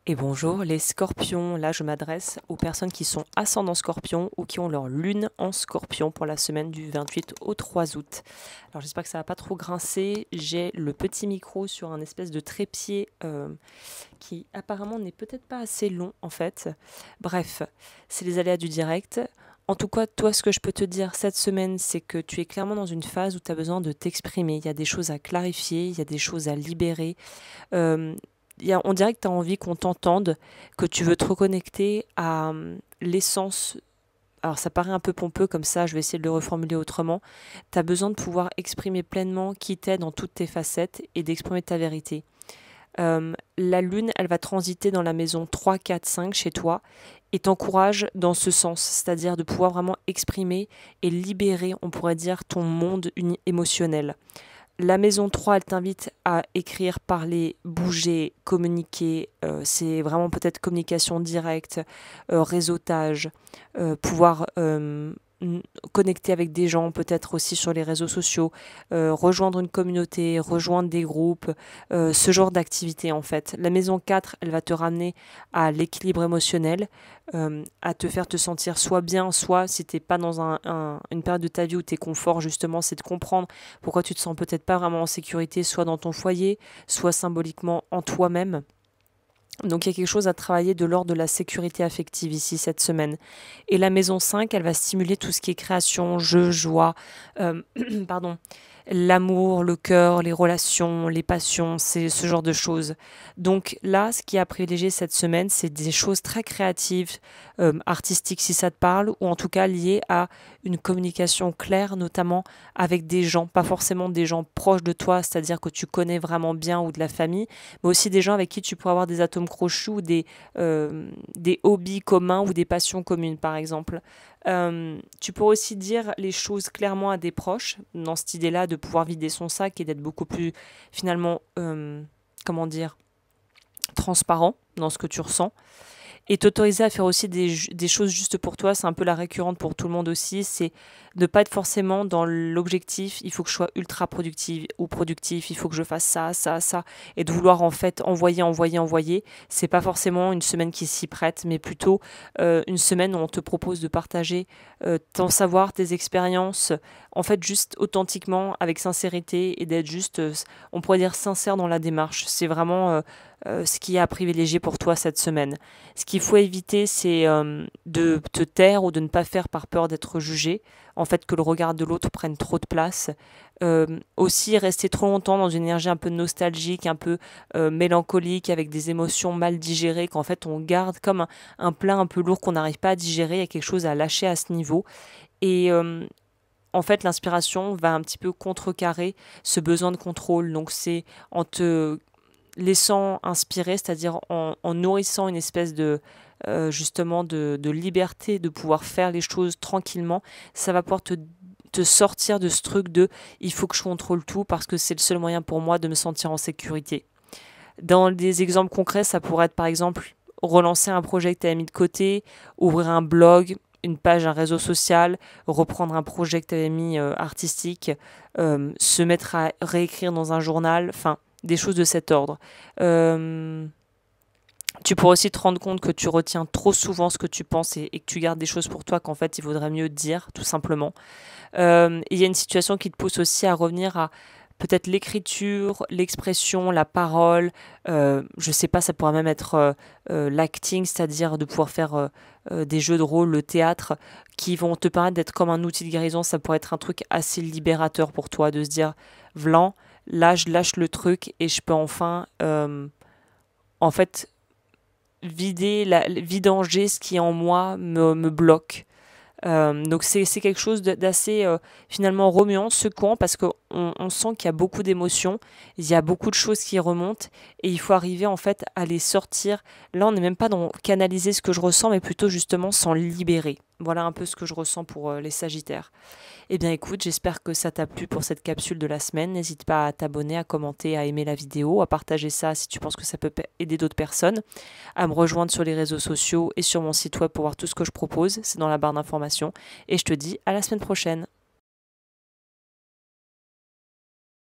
Et bonjour les scorpions, là je m'adresse aux personnes qui sont ascendant scorpion ou qui ont leur lune en scorpion pour la semaine du 28 au 3 août. Alors j'espère que ça va pas trop grincer, j'ai le petit micro sur un espèce de trépied qui apparemment n'est peut-être pas assez long en fait. Bref, c'est les aléas du direct. En tout cas, toi, ce que je peux te dire cette semaine, c'est que tu es clairement dans une phase où tu as besoin de t'exprimer. Il y a des choses à clarifier, il y a des choses à libérer. Euh, on dirait que tu as envie qu'on t'entende, que tu veux te reconnecter à l'essence. Alors ça paraît un peu pompeux comme ça, je vais essayer de le reformuler autrement. Tu as besoin de pouvoir exprimer pleinement qui t'est dans toutes tes facettes et d'exprimer ta vérité. La lune, elle va transiter dans la maison 3, 4, 5 chez toi et t'encourage dans ce sens, c'est-à-dire de pouvoir vraiment exprimer et libérer, on pourrait dire, ton monde émotionnel. La maison 3, elle t'invite à écrire, parler, bouger, communiquer. C'est vraiment peut-être communication directe, réseautage, pouvoir connecter avec des gens, peut-être aussi sur les réseaux sociaux, rejoindre une communauté, rejoindre des groupes, ce genre d'activité en fait. La maison 4, elle va te ramener à l'équilibre émotionnel, à te faire te sentir soit bien, soit si tu n'es pas dans une période de ta vie où tes conforts justement, c'est de comprendre pourquoi tu te sens peut-être pas vraiment en sécurité, soit dans ton foyer, soit symboliquement en toi-même. Donc il y a quelque chose à travailler de l'ordre de la sécurité affective ici cette semaine. Et la maison 5, elle va stimuler tout ce qui est création, jeu, joie, pardon, l'amour, le cœur, les relations, les passions, c'est ce genre de choses. Donc là, ce qui est à privilégier cette semaine, c'est des choses très créatives, artistiques si ça te parle, ou en tout cas liées à une communication claire, notamment avec des gens, pas forcément des gens proches de toi, c'est-à-dire que tu connais vraiment bien ou de la famille, mais aussi des gens avec qui tu pourrais avoir des atomes crochus ou des hobbies communs ou des passions communes, par exemple. Tu peux aussi dire les choses clairement à des proches, dans cette idée-là de pouvoir vider son sac et d'être beaucoup plus, finalement, comment dire, transparent dans ce que tu ressens. Et t'autoriser à faire aussi des choses juste pour toi, c'est un peu la récurrente pour tout le monde aussi, c'est ne pas être forcément dans l'objectif, il faut que je sois ultra productive ou productif, il faut que je fasse ça, ça, ça, et de vouloir en fait envoyer, envoyer, envoyer. C'est pas forcément une semaine qui s'y prête, mais plutôt une semaine où on te propose de partager ton savoir, tes expériences, en fait juste authentiquement, avec sincérité, et d'être juste, on pourrait dire sincère dans la démarche. C'est vraiment ce qui est à privilégier pour toi cette semaine. Ce qu'il faut éviter, c'est de te taire ou de ne pas faire par peur d'être jugé, en fait que le regard de l'autre prenne trop de place. Aussi rester trop longtemps dans une énergie un peu nostalgique, un peu mélancolique, avec des émotions mal digérées, qu'en fait on garde comme un plat un peu lourd qu'on n'arrive pas à digérer, il y a quelque chose à lâcher à ce niveau. Et en fait l'inspiration va un petit peu contrecarrer ce besoin de contrôle, donc c'est en te laissant inspirer, c'est-à-dire en nourrissant une espèce de justement de liberté de pouvoir faire les choses tranquillement, ça va pouvoir te sortir de ce truc de il faut que je contrôle tout parce que c'est le seul moyen pour moi de me sentir en sécurité. Dans des exemples concrets, ça pourrait être par exemple relancer un projet que tu as mis de côté, ouvrir un blog, une page, un réseau social, reprendre un projet que tu avais mis artistique, se mettre à réécrire dans un journal, enfin des choses de cet ordre. Tu pourrais aussi te rendre compte que tu retiens trop souvent ce que tu penses et que tu gardes des choses pour toi qu'en fait il vaudrait mieux dire, tout simplement. Il y a une situation qui te pousse aussi à revenir à peut-être l'écriture, l'expression, la parole. Je sais pas, ça pourrait même être l'acting, c'est-à-dire de pouvoir faire des jeux de rôle, le théâtre, qui vont te permettre d'être comme un outil de guérison. Ça pourrait être un truc assez libérateur pour toi, de se dire, Vlan, là je lâche le truc et je peux enfin, en fait, vidanger ce qui en moi me bloque. Donc c'est quelque chose d'assez finalement remuant, secouant, parce qu'on on sent qu'il y a beaucoup d'émotions, il y a beaucoup de choses qui remontent, et il faut arriver en fait à les sortir. Là on n'est même pas dans canaliser ce que je ressens, mais plutôt justement s'en libérer. Voilà un peu ce que je ressens pour les Sagittaires. Eh bien écoute, j'espère que ça t'a plu pour cette capsule de la semaine. N'hésite pas à t'abonner, à commenter, à aimer la vidéo, à partager ça si tu penses que ça peut aider d'autres personnes, à me rejoindre sur les réseaux sociaux et sur mon site web pour voir tout ce que je propose. C'est dans la barre d'informations. Et je te dis à la semaine prochaine.